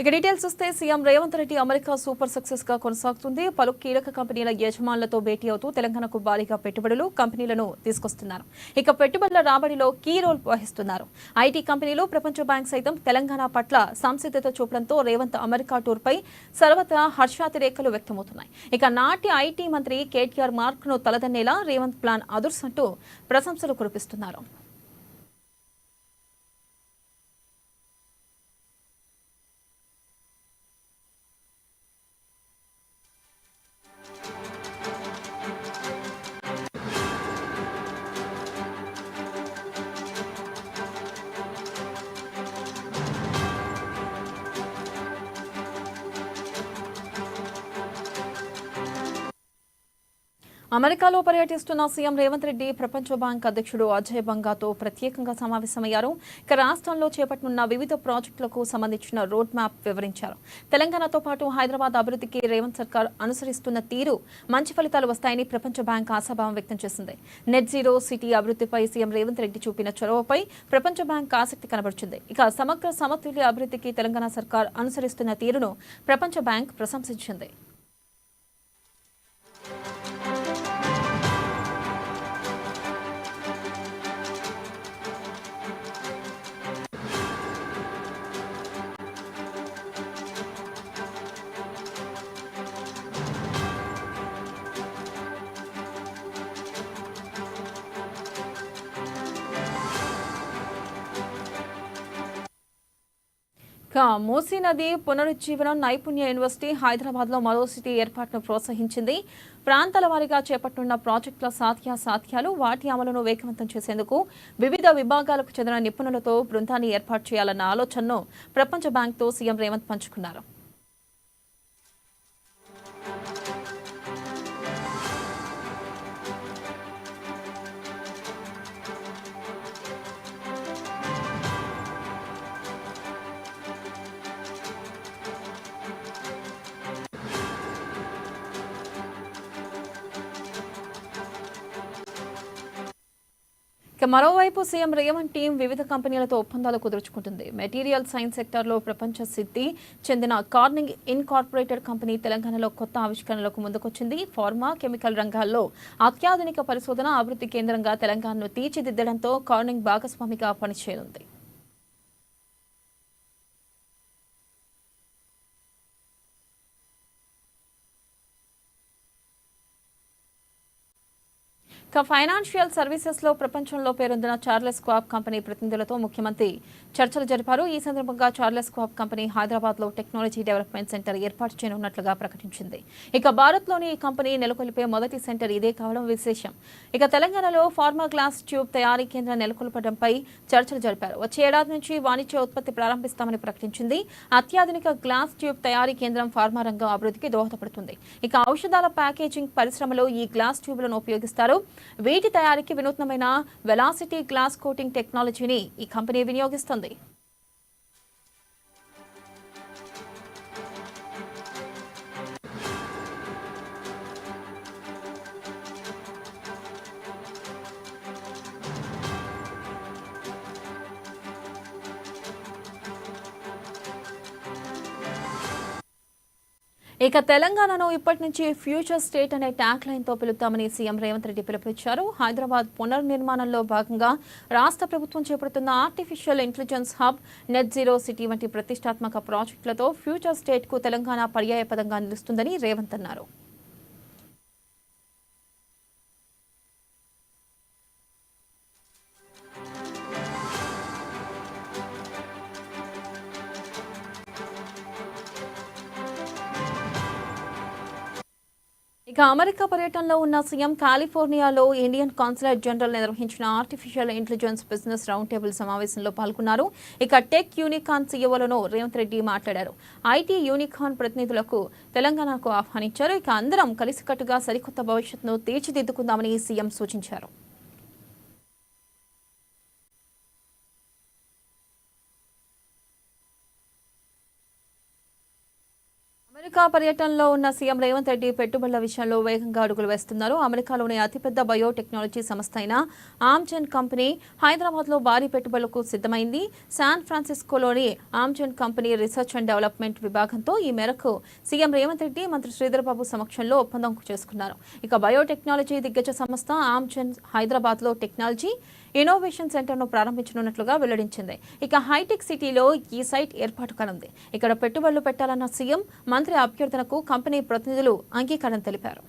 ఇక డీటెయిల్స్ వస్తే CM Revanth Reddy America super success గా కొనసాగుతుంది. పలు కీలక కంపెనీల యజమానులతో భేటీ అవుతూ తెలంగాణకు భారీగా పెట్టుబడులు కంపెనీలను తీసుకొస్తున్నారు. ఇక పెట్టుబడుల రాబడిలో కీ రోల్ వహిస్తున్నారు. ఐటీ కంపెనీలు, ప్రపంచ బ్యాంక్ సైతం తెలంగాణ పట్ల సంసిద్ధత చూపడంతో రేవంత్ అమెరికా టూర్ పై సర్వత్రా హర్షాతిరేకలు వ్యక్తమవుతున్నాయి. ఇక నాటి ఐటీ మంత్రి కేటీఆర్ మార్క్ ను తలదన్నేలా రేవంత్ ప్లాన్ అదుర్సంటూ ప్రశంసలు కురిపిస్తున్నారు. అమెరికాలో పర్యటిస్తున్న సీఎం రేవంత్ రెడ్డి ప్రపంచ బ్యాంక్ అధ్యక్షుడు అజయ్ బంగాతో ప్రత్యేకంగా సమావేశమయ్యారు. ఇక రాష్ట్రంలో చేపట్టనున్న వివిధ ప్రాజెక్టులకు సంబంధించిన రోడ్ మ్యాప్ వివరించారు. తెలంగాణతో పాటు హైదరాబాద్ అభివృద్ధికి రేవంత్ సర్కార్ అనుసరిస్తున్న తీరు మంచి ఫలితాలు వస్తాయని ప్రపంచ బ్యాంక్ ఆశాభావం వ్యక్తం చేసింది. నెట్ జీరో సిటీ అభివృద్ధిపై సీఎం రేవంత్ రెడ్డి చూపిన చొరవపై ప్రపంచ బ్యాంక్ ఆసక్తి కనబడుతుంది. ఇక సమగ్ర సమతుల్య అభివృద్ధికి తెలంగాణ సర్కార్ అనుసరిస్తున్న తీరును ప్రపంచ బ్యాంక్ ప్రశంసించింది. మూసీ నది పునరుజ్జీవనం నైపుణ్య యూనివర్సిటీ హైదరాబాద్ లో మరో సిటీ ఏర్పాటును ప్రోత్సహించింది. ప్రాంతాల వారీగా చేపట్టనున్న ప్రాజెక్టుల సాధ్యాలు వాటి అమలును వేగవంతం చేసేందుకు వివిధ విభాగాలకు చెందిన నిపుణులతో బృందాన్ని ఏర్పాటు చేయాలన్న ఆలోచనను ప్రపంచ బ్యాంక్తో సీఎం రేవంత్ పంచుకున్నారు. మరోవైపు సీఎం రేవంత్ టీం వివిధ కంపెనీలతో ఒప్పందాలు కుదుర్చుకుంటుంది. మెటీరియల్ సైన్స్ సెక్టార్లో ప్రపంచ సిద్ధి చెందిన కార్నింగ్ ఇన్కార్పొరేటెడ్ కంపెనీ తెలంగాణలో కొత్త ఆవిష్కరణలకు ముందుకొచ్చింది. ఫార్మా, కెమికల్ రంగాల్లో అత్యాధునిక పరిశోధన, అభివృద్ధి కేంద్రంగా తెలంగాణను తీర్చిదిద్దడంతో కార్నింగ్ భాగస్వామిగా పనిచేయనుంది. ఫైనాన్షియల్ సర్వీసెస్ లో ప్రపంచంలో పేరొందిన చార్లెస్ క్వాబ్ కంపెనీ ప్రతినిధులతో ముఖ్యమంత్రి చర్చలు జరిపారు. ఈ సందర్భంగా చార్లెస్ క్వాబ్ కంపెనీ హైదరాబాద్ లో టెక్నాలజీ డెవలప్మెంట్ సెంటర్ ఏర్పాటు చేయనున్నట్లుగా ప్రకటించింది. ఇక భారత్ లోని ఈ కంపెనీ నెలకొల్పే మొదటి సెంటర్ ఇదే కావడం విశేషం. ఇక తెలంగాణలో ఫార్మా గ్లాస్ ట్యూబ్ తయారీ కేంద్రం నెలకొల్పడంపై చర్చలు జరిపారు. వచ్చే ఏడాది నుంచి వాణిజ్య ఉత్పత్తి ప్రారంభిస్తామని ప్రకటించింది. అత్యాధునిక గ్లాస్ ట్యూబ్ తయారీ కేంద్రం ఫార్మా రంగం అభివృద్ధికి దోహదపడుతుంది. ఇక ఔషధాల ప్యాకేజింగ్ పరిశ్రమలో ఈ గ్లాస్ ట్యూబ్లను ఉపయోగిస్తారు. వీటి తయారీకి వినూత్నమైన వెలాసిటీ గ్లాస్ కోటింగ్ టెక్నాలజీని ఈ కంపెనీ వినియోగిస్తుంది. ఇక తెలంగాణను ఇప్పటి నుంచి ఫ్యూచర్ స్టేట్ అనే ట్యాగ్ లైన్ తో పిలుద్దామని సీఎం రేవంత్ రెడ్డి పిలుపునిచ్చారు. హైదరాబాద్ పునర్నిర్మాణంలో భాగంగా రాష్ట్ర ప్రభుత్వం చేపడుతున్న artificial intelligence hub, net zero city వంటి ప్రతిష్టాత్మక ప్రాజెక్టులతో ఫ్యూచర్ స్టేట్ కు తెలంగాణ పర్యాయపదంగా నిలుస్తుందని రేవంత్ అన్నారు. ఇక అమెరికా పర్యటనలో ఉన్న సీఎం కాలిఫోర్నియాలో ఇండియన్ కాన్సులేట్ జనరల్ నిర్వహించిన artificial intelligence business round table సమావేశంలో పాల్గొన్నారు. ఇక టెక్ యూనికాన్ సీఈఓలను రేవంత్ రెడ్డి మాట్లాడారు. ఐటీ యూనికాన్ ప్రతినిధులకు తెలంగాణకు ఆహ్వానించారు. ఇక అందరం కలిసికట్టుగా సరికొత్త భవిష్యత్తును తీర్చిదిద్దుకుందామని సీఎం సూచించారు. అమెరికా పర్యటనలో ఉన్న సీఎం రేవంత్ రెడ్డి పెట్టుబడుల విషయంలో వేగంగా అడుగులు వేస్తున్నారు. అమెరికాలోని అతిపెద్ద బయోటెక్నాలజీ సంస్థ అయిన ఆమ్జెన్ కంపెనీ హైదరాబాద్లో భారీ పెట్టుబడులకు సిద్ధమైంది. శాన్ ఫ్రాన్సిస్కోలోని Amgen company research and development విభాగంతో ఈ మేరకు సీఎం రేవంత్ రెడ్డి మంత్రి శ్రీధర్ బాబు సమక్షంలో ఒప్పందం చేసుకున్నారు. ఇక బయోటెక్నాలజీ దిగ్గజ సంస్థ ఆమ్జెన్ హైదరాబాద్లో టెక్నాలజీ ఇన్నోవేషన్ సెంటర్ను ప్రారంభించనున్నట్లుగా వెల్లడించింది. ఇక హైటెక్ సిటీలో ఈ సైట్ ఏర్పాటు కానుంది. ఇక్కడ పెట్టుబడులు పెట్టాలన్న సీఎం మంత్రి అభ్యర్థనకు కంపెనీ ప్రతినిధులు అంగీకారం తెలిపారు.